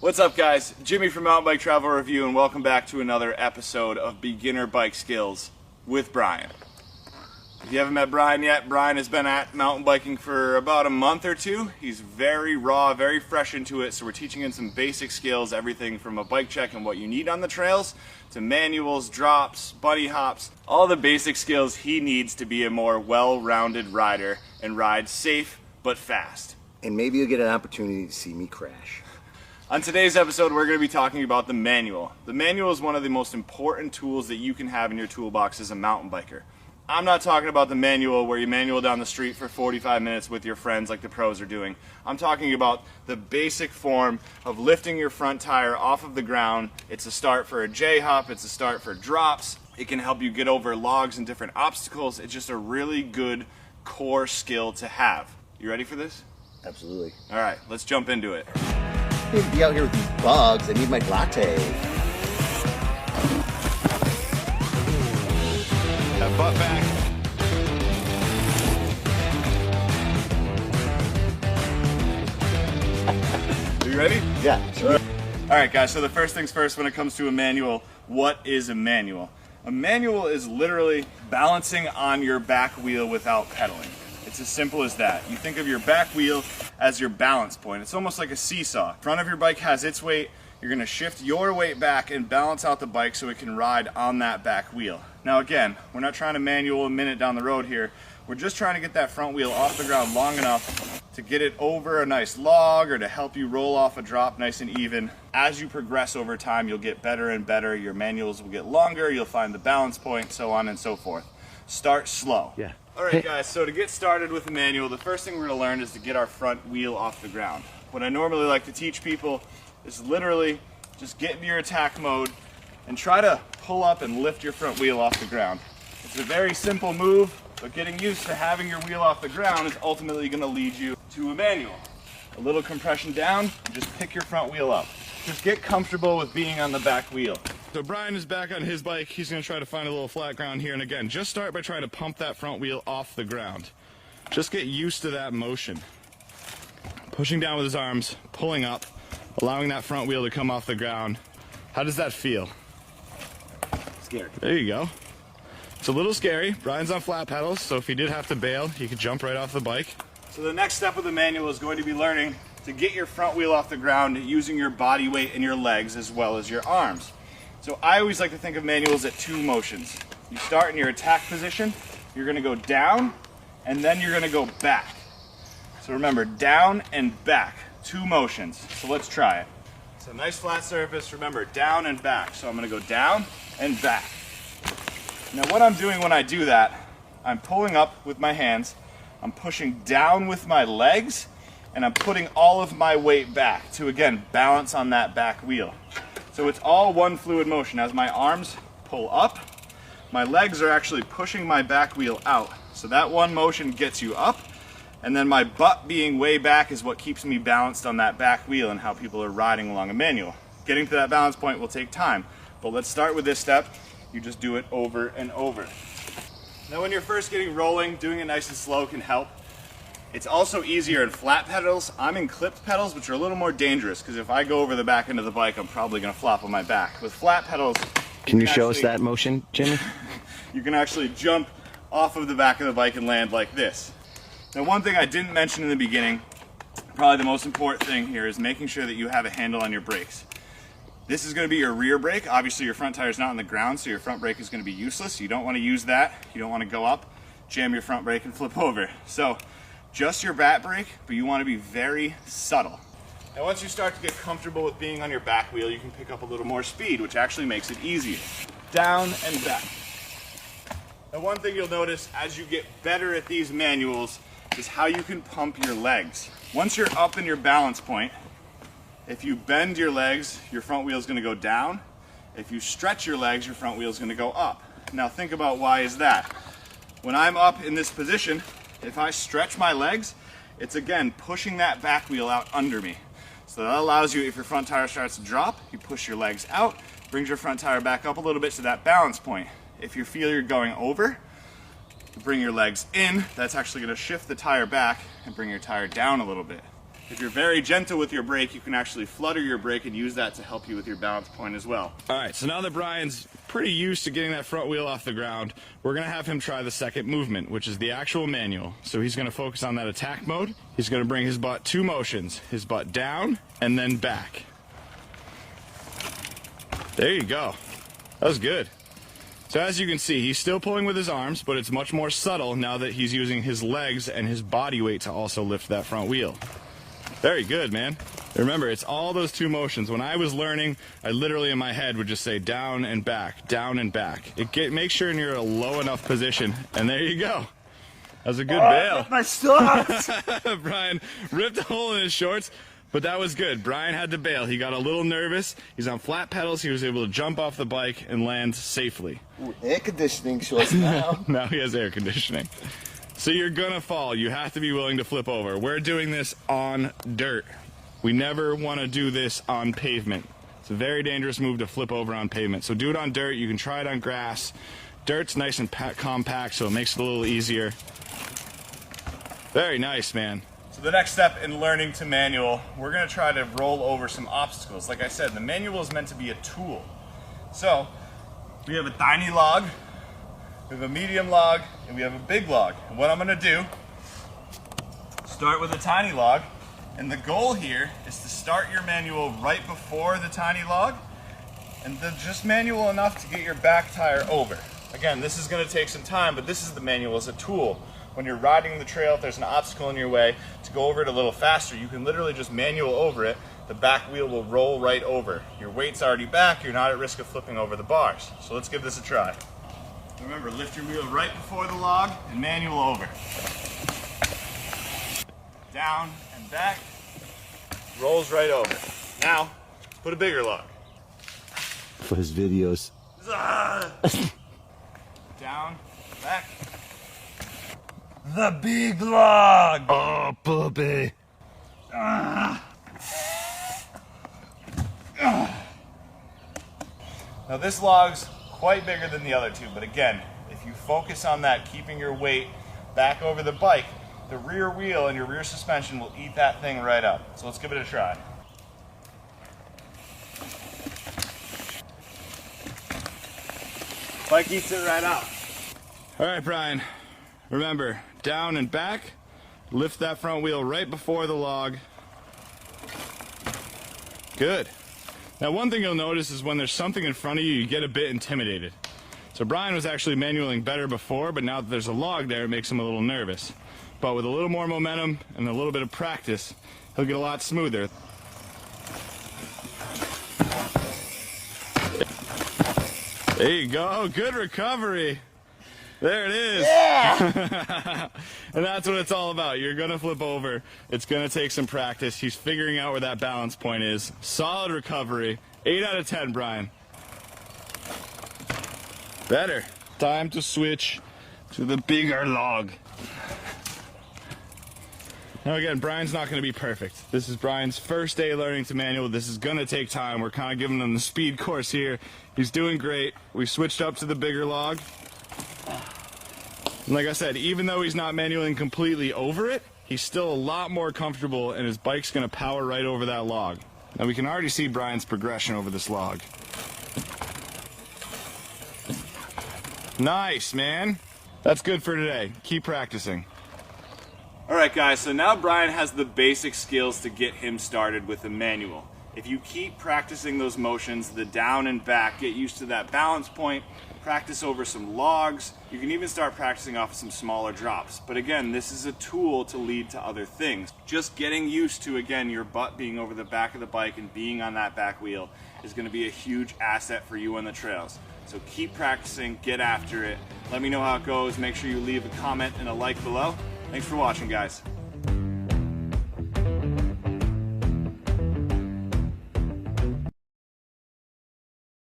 What's up, guys? Jimmy from Mountain Bike Travel Review, and welcome back to another episode of Beginner Bike Skills with Brian. If you haven't met Brian yet, Brian has been at mountain biking for about a month or two. He's very raw, very fresh into it, so we're teaching him some basic skills, everything from a bike check and what you need on the trails, to manuals, drops, bunny hops, all the basic skills he needs to be a more well-rounded rider and ride safe but fast. And maybe you'll get an opportunity to see me crash. On today's episode, we're going to be talking about the manual. The manual is one of the most important tools that you can have in your toolbox as a mountain biker. I'm not talking about the manual where you manual down the street for 45 minutes with your friends like the pros are doing. I'm talking about the basic form of lifting your front tire off of the ground. It's a start for a J-hop, it's a start for drops. It can help you get over logs and different obstacles. It's just a really good core skill to have. You ready for this? Absolutely. All right, let's jump into it. I need to be out here with these bugs. I need my latte. That butt back. Are you ready? Yeah, sure. All right, guys, so the first things first when it comes to a manual, what is a manual? A manual is literally balancing on your back wheel without pedaling. It's as simple as that. You think of your back wheel as your balance point. It's almost like a seesaw. Front of your bike has its weight. You're gonna shift your weight back and balance out the bike so it can ride on that back wheel. Now again, we're not trying to manual a minute down the road here. We're just trying to get that front wheel off the ground long enough to get it over a nice log or to help you roll off a drop nice and even. As you progress over time, you'll get better and better. Your manuals will get longer. You'll find the balance point, so on and so forth. Start slow. Yeah. All right, guys, so to get started with the manual, the first thing we're gonna learn is to get our front wheel off the ground. What I normally like to teach people is literally just get into your attack mode and try to pull up and lift your front wheel off the ground. It's a very simple move, but getting used to having your wheel off the ground is ultimately gonna lead you to a manual. A little compression down, just pick your front wheel up. Just get comfortable with being on the back wheel. So Brian is back on his bike. He's gonna try to find a little flat ground here. And again, just start by trying to pump that front wheel off the ground. Just get used to that motion. Pushing down with his arms, pulling up, allowing that front wheel to come off the ground. How does that feel? Scary. There you go. It's a little scary. Brian's on flat pedals, so if he did have to bail, he could jump right off the bike. So the next step of the manual is going to be learning to get your front wheel off the ground using your body weight and your legs as well as your arms. So I always like to think of manuals at two motions. You start in your attack position, you're gonna go down, and then you're gonna go back. So remember, down and back, two motions. So let's try it. So nice flat surface, remember, down and back. So I'm gonna go down and back. Now what I'm doing when I do that, I'm pulling up with my hands, I'm pushing down with my legs, and I'm putting all of my weight back to, again, balance on that back wheel. So it's all one fluid motion. As my arms pull up, my legs are actually pushing my back wheel out. So that one motion gets you up, and then my butt being way back is what keeps me balanced on that back wheel and how people are riding along a manual. Getting to that balance point will take time, but let's start with this step. You just do it over and over. Now when you're first getting rolling, doing it nice and slow can help. It's also easier in flat pedals. I'm in clipped pedals, which are a little more dangerous because if I go over the back end of the bike, I'm probably gonna flop on my back. With flat pedals, Can you show us that motion, Jimmy? you can actually jump off of the back of the bike and land like this. Now one thing I didn't mention in the beginning, probably the most important thing here, is making sure that you have a handle on your brakes. This is gonna be your rear brake. Obviously your front tire is not on the ground, so your front brake is gonna be useless. You don't wanna use that. You don't wanna go up, jam your front brake and flip over. So just your back brake, but you wanna be very subtle. Now once you start to get comfortable with being on your back wheel, you can pick up a little more speed, which actually makes it easier. Down and back. Now one thing you'll notice as you get better at these manuals is how you can pump your legs. Once you're up in your balance point, if you bend your legs, your front wheel is gonna go down. If you stretch your legs, your front wheel is gonna go up. Now think about why is that. When I'm up in this position, if I stretch my legs, it's again pushing that back wheel out under me. So that allows you, if your front tire starts to drop, you push your legs out, brings your front tire back up a little bit to that balance point. If you feel you're going over, you bring your legs in, that's actually gonna shift the tire back and bring your tire down a little bit. If you're very gentle with your brake, you can actually flutter your brake and use that to help you with your balance point as well. All right, so now that Brian's pretty used to getting that front wheel off the ground, we're gonna have him try the second movement, which is the actual manual. So he's gonna focus on that attack mode. He's gonna bring his butt 2 motions, his butt down and then back. There you go. That was good. So as you can see, he's still pulling with his arms, but it's much more subtle now that he's using his legs and his body weight to also lift that front wheel. Very good, man. Remember, it's all those 2 motions. When I was learning, I literally in my head would just say down and back, down and back. Make sure you're in a low enough position, and there you go. That was a good bail. My socks! Brian ripped a hole in his shorts, but that was good. Brian had to bail. He got a little nervous. He's on flat pedals. He was able to jump off the bike and land safely. Ooh, air conditioning shorts now. Now he has air conditioning. So you're gonna fall. You have to be willing to flip over. We're doing this on dirt. We never want to do this on pavement. It's a very dangerous move to flip over on pavement. So do it on dirt. You can try it on grass. Dirt's nice and compact, so it makes it a little easier. Very nice, man. So the next step in learning to manual, we're gonna try to roll over some obstacles. Like I said, the manual is meant to be a tool. So we have a tiny log, we have a medium log, and we have a big log. And what I'm gonna do, start with a tiny log, and the goal here is to start your manual right before the tiny log, and then just manual enough to get your back tire over. Again, this is gonna take some time, but this is the manual as a tool. When you're riding the trail, if there's an obstacle in your way, to go over it a little faster, you can literally just manual over it. The back wheel will roll right over. Your weight's already back, you're not at risk of flipping over the bars. So let's give this a try. Remember, lift your wheel right before the log and manual over. Down and back, rolls right over. Now, put a bigger log. For his videos. Down, back. The big log! Oh, puppy. Now this log's quite bigger than the other 2, but again, if you focus on that, keeping your weight back over the bike, the rear wheel and your rear suspension will eat that thing right up. So let's give it a try. Bike eats it right up. All right, Brian, remember, down and back, lift that front wheel right before the log. Good. Now one thing you'll notice is when there's something in front of you, you get a bit intimidated. So Brian was actually manualing better before, but now that there's a log there, it makes him a little nervous. But with a little more momentum and a little bit of practice, he'll get a lot smoother. There you go, good recovery. There it is. Yeah! And that's what it's all about. You're gonna flip over. It's gonna take some practice. He's figuring out where that balance point is. Solid recovery. 8 out of 10, Brian. Better. Time to switch to the bigger log. Now again, Brian's not gonna be perfect. This is Brian's first day learning to manual. This is gonna take time. We're kind of giving him the speed course here. He's doing great. We switched up to the bigger log. And like I said, even though he's not manualing completely over it, he's still a lot more comfortable and his bike's gonna power right over that log. Now we can already see Brian's progression over this log. Nice, man. That's good for today. Keep practicing. All right, guys, so now Brian has the basic skills to get him started with the manual. If you keep practicing those motions, the down and back, get used to that balance point, practice over some logs, you can even start practicing off of some smaller drops. But again, this is a tool to lead to other things. Just getting used to, again, your butt being over the back of the bike and being on that back wheel is gonna be a huge asset for you on the trails. So keep practicing, get after it. Let me know how it goes. Make sure you leave a comment and a like below. Thanks for watching, guys.